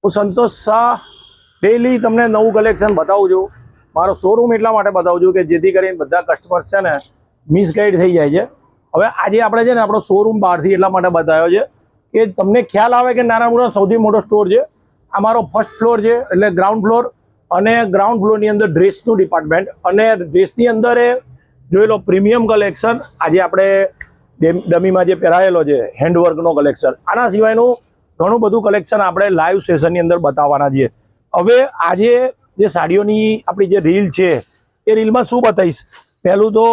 હું સંતોષ શાહ ડેલી તમને નવું કલેક્શન બતાવું છું. મારો શોરૂમ એટલા માટે બતાવું છું કે જેથી કરીને બધા કસ્ટમર્સ છે ને મિસગાઈડ થઈ જાય છે. હવે આજે આપણે છે ને આપણો શોરૂમ બહારથી એટલા માટે બતાવ્યો છે કે તમને ખ્યાલ આવે કે નારાયણપુરા સૌથી મોટો સ્ટોર છે. આ મારો ફર્સ્ટ ફ્લોર છે, એટલે ગ્રાઉન્ડ ફ્લોર, અને ગ્રાઉન્ડ ફ્લોરની અંદર ડ્રેસનું ડિપાર્ટમેન્ટ, અને ડ્રેસની અંદર જોઈ લો પ્રીમિયમ કલેક્શન. આજે આપણે ડમીમાં જે પહેરાયેલો છે હેન્ડવર્કનો કલેક્શન, આના સિવાયનું ઘણું બધું કલેક્શન આપણે લાઈવ સેશનની અંદર બતાવવાના છીએ. હવે આજે જે સાડીઓની આપણી જે રીલ છે એ રીલમાં શું બતાવીશ, પહેલું તો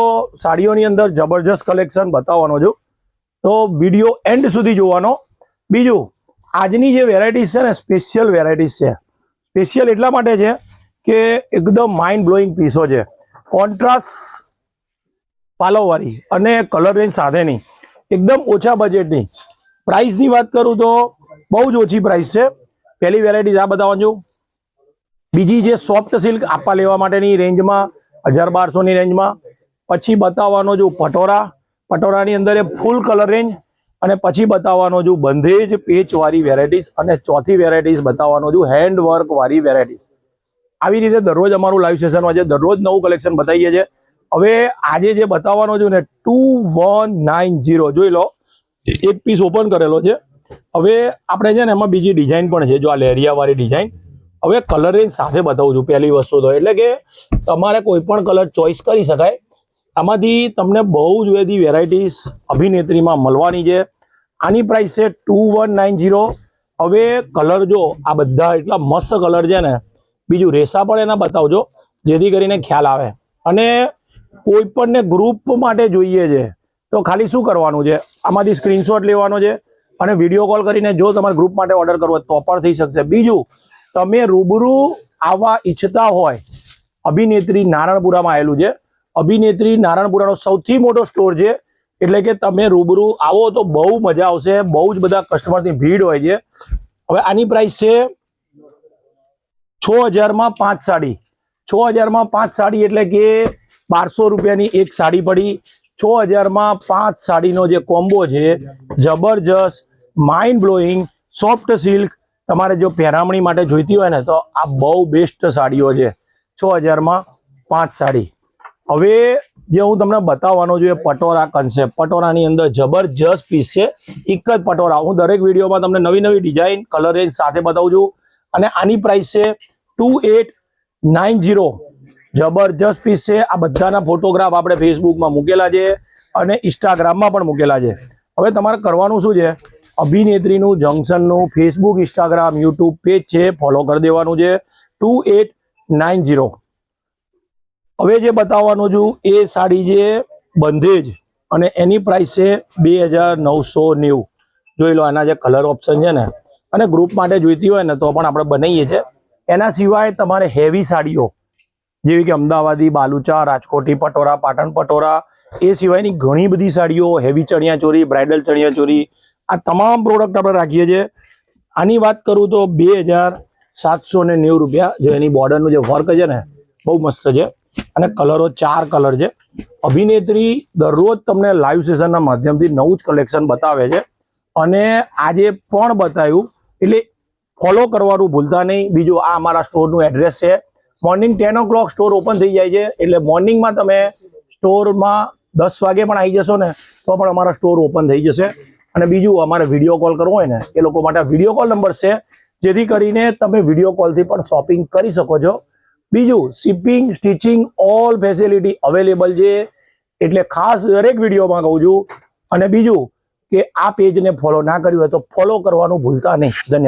સાડીઓની અંદર જબરજસ્ત કલેક્શન બતાવવાનો છું, તો વિડીયો એન્ડ સુધી જોવાનો. બીજું, આજની જે વેરાયટીઝ છે ને સ્પેશિયલ વેરાયટીઝ છે. સ્પેશિયલ એટલા માટે છે કે એકદમ માઇન્ડ બ્લોઈંગ પીસો છે, કોન્ટ્રાસ્ટ પાલવવાળી અને કલર રેન્જ સાથેની, એકદમ ઓછા બજેટની. પ્રાઇસની વાત કરું તો બહુ જ ઓછી પ્રાઇસ છે. પહેલી વેરાયટીઝ આ બતાવવાનું છું. બીજી જે સોફ્ટ સિલ્ક આપવા લેવા માટેની રેન્જમાં 1200ની રેન્જમાં. પછી બતાવવાનો છું પટોરા, પટોરાની અંદર એ ફૂલ કલર રેન્જ. અને પછી બતાવવાનો છું બંધેજ પેચવાળી વેરાયટીઝ, અને ચોથી વેરાયટીઝ બતાવવાનો છું હેન્ડવર્કવાળી વેરાયટીઝ. આવી રીતે દરરોજ અમારું લાઈવ સેશન હોય છે, દરરોજ નવું કલેક્શન બતાવીએ છીએ. હવે આજે જે બતાવવાનો છું ને 2190, જોઈ લો, એક પીસ ઓપન કરેલો છે. હવે આપણે છે ને એમાં બીજી ડિઝાઇન પણ છે, જો આ લેરિયાવાળી ડિઝાઇન. હવે કલર રેન્જ સાથે બતાવું છું પહેલી વસ્તુ તો, એટલે કે તમારે કોઈ પણ કલર ચોઈસ કરી શકાય. આમાંથી તમને બહુ જ બધી વેરાયટીઝ અભિનેત્રીમાં મળવાની છે. આની પ્રાઇસ છે 2190. હવે કલર જો આ બધા એટલા મસ્ત કલર છે ને. બીજું રેસા પણ એના બતાવજો જેથી કરીને ખ્યાલ આવે. અને કોઈ પણને ગ્રુપ માટે જોઈએ છે તો ખાલી શું કરવાનું છે, આમાંથી સ્ક્રીનશોટ લેવાનો છે અને વિડીયો કોલ કરીને જો તમારે ગ્રુપ માટે ઓર્ડર કરવો હોય તો પણ થઈ શકશે. બીજું, તમે રૂબરૂ આવવા ઈચ્છતા હોય, અભિનેત્રી નારાયણપુરામાં આવેલું છે. અભિનેત્રી નારાયણપુરાનો સૌથી મોટો સ્ટોર છે, એટલે કે તમે રૂબરૂ આવો તો બહુ મજા આવશે. બહુ જ બધા કસ્ટમરની ભીડ હોય છે. હવે આની પ્રાઇસ છે 6000માં 5 સાડી. 6000માં 5 સાડી એટલે કે 1200 રૂપિયાની એક સાડી પડી. 6000માં 5 સાડીનો જે કોમ્બો છે, જબરજસ્ત માઇન્ડ બ્લોઈંગ સોફ્ટ સિલ્ક. તમારે જો પહેરામણી માટે જોઈતી હોય ને તો આ બહુ બેસ્ટ સાડીઓ છે. 6000માં 5 સાડી. હવે જે હું તમને બતાવવાનો છું એ પટોરા કન્સેપ્ટ. પટોરાની અંદર જબરજસ્ત પીસ છે, એક જ પટોરા. હું દરેક વિડીયોમાં તમને નવી નવી ડિઝાઇન કલર રેન્જ સાથે બતાવું છું. અને આની પ્રાઇસ છે 2890. જબરજસ્ત પીસ છે. આ બધાના ફોટોગ્રાફ આપણે ફેસબુકમાં મૂકેલા છે અને ઇન્સ્ટાગ્રામમાં પણ મૂકેલા છે. હવે તમારે કરવાનું શું છે, અભિનેત્રીનું જંકશનનું ફેસબુક, ઇન્સ્ટાગ્રામ, યુટ્યુબ પેજ છે, ફોલો કરી દેવાનું છે. 2890. હવે જે બતાવવાનું છું એ સાડી છે બંધેજ, અને એની પ્રાઇસ છે 2990. જોઈ લો, આના જે કલર ઓપ્શન છે ને, અને ગ્રુપ માટે જોઈતી હોય ને તો પણ આપણે બનાવીએ છીએ. એના સિવાય તમારે હેવી સાડીઓ જેવી કે અમદાવાદી, બાલુચા, રાજકોટી પટોરા, પાટણ પટોરા, એ સિવાયની ઘણી બધી સાડીઓ, હેવી ચણિયાચોરી, બ્રાઇડલ ચણિયાચોરી, આ તમામ પ્રોડક્ટ આપણે રાખીએ છીએ. આની વાત કરું તો 2790 રૂપિયા. જો એની બોર્ડરનું જે વર્ક છે ને બહુ મસ્ત છે, અને કલરો 4 કલર છે. અભિનેત્રી દરરોજ તમને લાઈવ સેશનના માધ્યમથી નવું જ કલેક્શન બતાવે છે, અને આજે પણ બતાવ્યું, એટલે ફોલો કરવાનું ભૂલતા નહીં. બીજું, આ અમારા સ્ટોરનું એડ્રેસ છે. મોર્નિંગ 10 o'clock સ્ટોર ઓપન થઈ જાય છે, એટલે મોર્નિંગમાં તમે સ્ટોરમાં 10 વાગે પણ આવી જશો ને તો પણ અમારા સ્ટોર ઓપન થઈ જશે. અને બીજું, અમારે વિડીયો કોલ કરવો હોય ને એ લોકો માટે વિડીયો કોલ નંબર છે, જેથી કરીને તમે વિડીયો કોલથી પણ શોપિંગ કરી શકો છો. બીજું, shipping, stitching, all facility available છે, એટલે ખાસ દરેક વિડીયોમાં કહું છું. અને બીજું કે આ પેજને ફોલો ના કર્યું હોય તો ફોલો કરવાનું ભૂલતા નહીં. ધન્યવાદ.